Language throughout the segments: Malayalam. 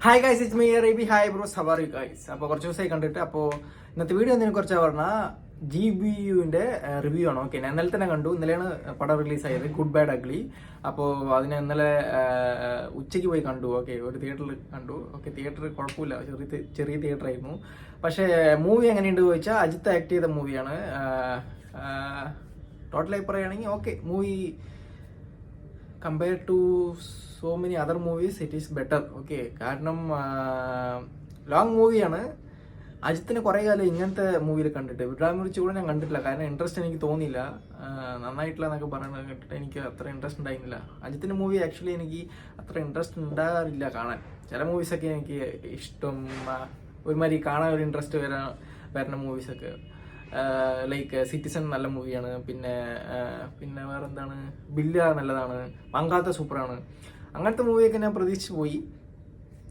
Hi guys, it's me Rabi. Hi bros, how are you guys? അപ്പോൾ കുറച്ച് ദിവസമായി കണ്ടിട്ട്. അപ്പോൾ ഇന്നത്തെ വീഡിയോ എന്തിനെ കുറിച്ചാണ് പറഞ്ഞാൽ GBUവിൻ്റെ റിവ്യൂ ആണ്. ഓക്കെ, ഞാൻ ഇന്നലെ തന്നെ കണ്ടു. ഇന്നലെയാണ് പടം റിലീസായത്, ഗുഡ് ബാഡ് അഗ്ലി. അപ്പോൾ അതിനെ ഇന്നലെ ഉച്ചയ്ക്ക് പോയി കണ്ടു. ഓക്കെ, ഒരു തിയേറ്ററിൽ കണ്ടു. ഓക്കെ, തിയേറ്റർ കുഴപ്പമില്ല, ചെറിയ തിയേറ്റർ ആയിരുന്നു. പക്ഷേ മൂവി എങ്ങനെയുണ്ട് ചോദിച്ചാൽ അജിത്ത് ആക്ട് ചെയ്ത മൂവിയാണ്. ടോട്ടലായി പറയുകയാണെങ്കിൽ okay, movie compare to so many other movies it is better. Okay, കാരണം ലോങ് മൂവിയാണ്. അജിത്തിനെ കുറേ കാലം ഇങ്ങനത്തെ മൂവിയിൽ കണ്ടിട്ട്. വിടാമുറിച്ച് കൂടെ ഞാൻ കണ്ടിട്ടില്ല, കാരണം ഇൻട്രസ്റ്റ് എനിക്ക് തോന്നിയില്ല. നന്നായിട്ടില്ല എന്നൊക്കെ പറയുന്നത് കേട്ടിട്ട് എനിക്ക് അത്ര ഇൻട്രസ്റ്റ് ഉണ്ടായിരുന്നില്ല. അജിത്തിൻ്റെ മൂവി ആക്ച്വലി എനിക്ക് അത്ര ഇൻട്രസ്റ്റ് ഉണ്ടാകാറില്ല കാണാൻ. ചില മൂവീസൊക്കെ എനിക്ക് ഇഷ്ടം, ഒരുമാതിരി കാണാൻ ഒരു ഇൻട്രസ്റ്റ് വരുന്ന മൂവീസൊക്കെ. ലൈക്ക് സിറ്റിസൺ നല്ല മൂവിയാണ്. പിന്നെ വേറെ എന്താണ്, ബില്ല നല്ലതാണ്, മങ്കാത്ത സൂപ്പറാണ്. അങ്ങനത്തെ മൂവിയൊക്കെ ഞാൻ പ്രതീക്ഷിച്ച് പോയി.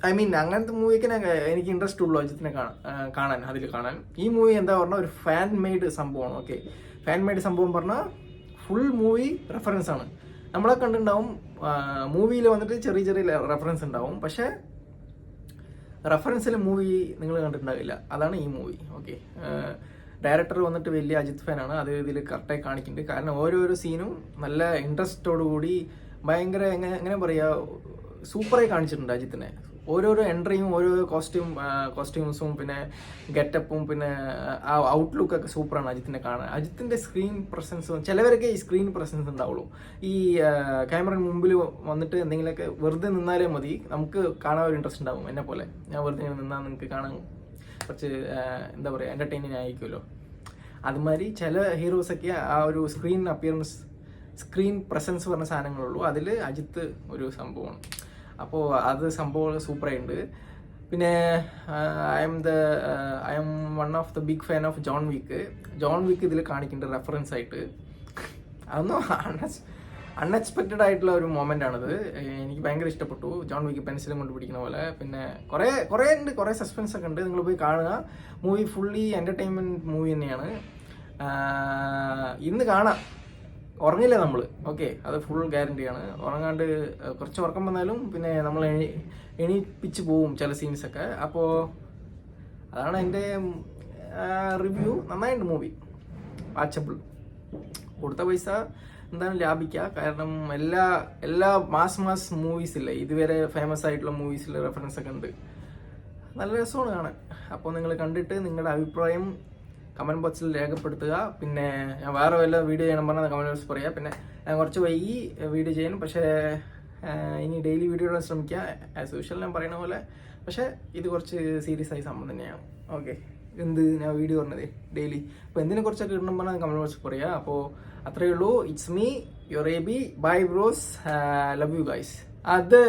അങ്ങനത്തെ മൂവിയൊക്കെ എനിക്ക് ഇൻട്രസ്റ്റ് ഉള്ളൂ അജിത്തിനെ കാണാൻ. ഈ മൂവി എന്താ പറഞ്ഞാൽ ഒരു ഫാൻ മെയ്ഡ് സംഭവമാണ്. ഓക്കെ, ഫാൻ മെയ്ഡ് സംഭവം പറഞ്ഞാൽ ഫുൾ മൂവി റെഫറൻസ് ആണ്. നമ്മളെ കണ്ടിട്ടുണ്ടാവും മൂവിയിൽ വന്നിട്ട് ചെറിയ ചെറിയ റെഫറൻസ് ഉണ്ടാവും, പക്ഷേ റെഫറൻസിൽ മൂവി നിങ്ങൾ കണ്ടിട്ടുണ്ടാവില്ല. അതാണ് ഈ മൂവി. ഓക്കെ, ഡയറക്ടർ വന്നിട്ട് വലിയ അജിത്ത് ഫാനാണ്. അത് ഇതിൽ കറക്റ്റായി കാണിക്കുന്നുണ്ട്. കാരണം ഓരോരോ സീനും നല്ല ഇൻട്രസ്റ്റോടു കൂടി ഭയങ്കര എങ്ങനെ പറയുക, സൂപ്പറായി കാണിച്ചിട്ടുണ്ട് അജിത്തിനെ. ഓരോരോ എൻട്രിയും ഓരോ കോസ്റ്റ്യൂംസും പിന്നെ ഗെറ്റപ്പും പിന്നെ ആ ഔട്ട്ലുക്കൊക്കെ സൂപ്പറാണ് അജിത്തിനെ കാണാൻ. അജിത്തിൻ്റെ സ്ക്രീൻ പ്രസൻസ്, ചിലവരൊക്കെ ഈ സ്ക്രീൻ പ്രസൻസ് ഉണ്ടാവുള്ളൂ. ഈ ക്യാമറ മുമ്പിൽ വന്നിട്ട് എന്തെങ്കിലുമൊക്കെ വെറുതെ നിന്നാലേ മതി, നമുക്ക് കാണാൻ ഒരു ഇൻട്രസ്റ്റ് ഉണ്ടാവും. എന്നെ പോലെ ഞാൻ വെറുതെ നിന്നാൽ നിങ്ങൾക്ക് കാണാൻ കുറച്ച് എന്താ പറയുക, എൻ്റർടൈനിങ് ആയിരിക്കുമല്ലോ. അതുമാതിരി ചില ഹീറോസൊക്കെ ആ ഒരു സ്ക്രീൻ അപ്പിയറൻസ്, സ്ക്രീൻ പ്രസൻസ് പറഞ്ഞ സാധനങ്ങളുള്ളൂ. അതിൽ അജിത്ത് ഒരു സംഭവമാണ്. അപ്പോൾ അത് സംഭവം സൂപ്പറായിട്ടുണ്ട്. പിന്നെ I am one of the big fan of John Wick ഇതിൽ കാണിക്കേണ്ട റെഫറൻസ് ആയിട്ട്. അതൊന്നും അൺഎക്സ്പെക്റ്റഡ് ആയിട്ടുള്ള ഒരു മൊമെൻ്റ് ആണിത്. എനിക്ക് ഭയങ്കര ഇഷ്ടപ്പെട്ടു. ജോൺ വിക്ക് പെൻസിലും കൊണ്ട് പിടിക്കുന്ന പോലെ. പിന്നെ കുറേ സസ്പെൻസ് ഒക്കെ ഉണ്ട്. നിങ്ങൾ പോയി കാണുക. മൂവി ഫുള്ളി എൻ്റർടൈൻമെൻറ്റ് മൂവി തന്നെയാണ്. ഇന്ന് കാണാം, ഉറങ്ങില്ല നമ്മൾ. ഓക്കെ, അത് ഫുൾ ഗ്യാരണ്ടിയാണ്. ഉറങ്ങാണ്ട് കുറച്ച് ഉറക്കം വന്നാലും പിന്നെ നമ്മൾ എണീപ്പിച്ച് പോവും ചില സീൻസൊക്കെ. അപ്പോൾ അതാണ് എൻ്റെ റിവ്യൂ. നന്നായിട്ട് മൂവി, വാച്ചബിൾ. കൊടുത്ത പൈസ എന്താണ് ലാഭിക്കുക. കാരണം എല്ലാ മാസ് മൂവീസില്ലേ, ഇതുവരെ ഫേമസ് ആയിട്ടുള്ള മൂവീസിൽ റെഫറൻസ് ഒക്കെ ഉണ്ട്. നല്ല രസമാണ് കാണാൻ. അപ്പോൾ നിങ്ങൾ കണ്ടിട്ട് നിങ്ങളുടെ അഭിപ്രായം കമൻറ്റ് ബോക്സിൽ രേഖപ്പെടുത്തുക. പിന്നെ ഞാൻ വേറെ വല്ല വീഡിയോ ചെയ്യണം പറഞ്ഞാൽ കമൻറ്റ് ബോക്സ് പറയുക. പിന്നെ ഞാൻ കുറച്ച് വൈകി വീഡിയോ ചെയ്യണം, പക്ഷേ ഇനി ഡെയിലി വീഡിയോ ഇടാൻ ശ്രമിക്കുക ആസ് യൂഷ്വൽ ഞാൻ പറയുന്ന പോലെ. പക്ഷേ ഇത് കുറച്ച് സീരിയസ് ആയി സംഭവം തന്നെയാണ്. ഓക്കെ, ഞാൻ വീഡിയോ പറഞ്ഞത് ഡെയിലി. അപ്പോൾ എന്തിനെ കുറിച്ചൊക്കെ ഇടണം പറഞ്ഞാൽ കമൻറ്റ് ബോക്സിൽ പറയുക. അപ്പോൾ അത്രയേ ഉള്ളൂ. It's me your Abi. Bye bros, love you guys. അത്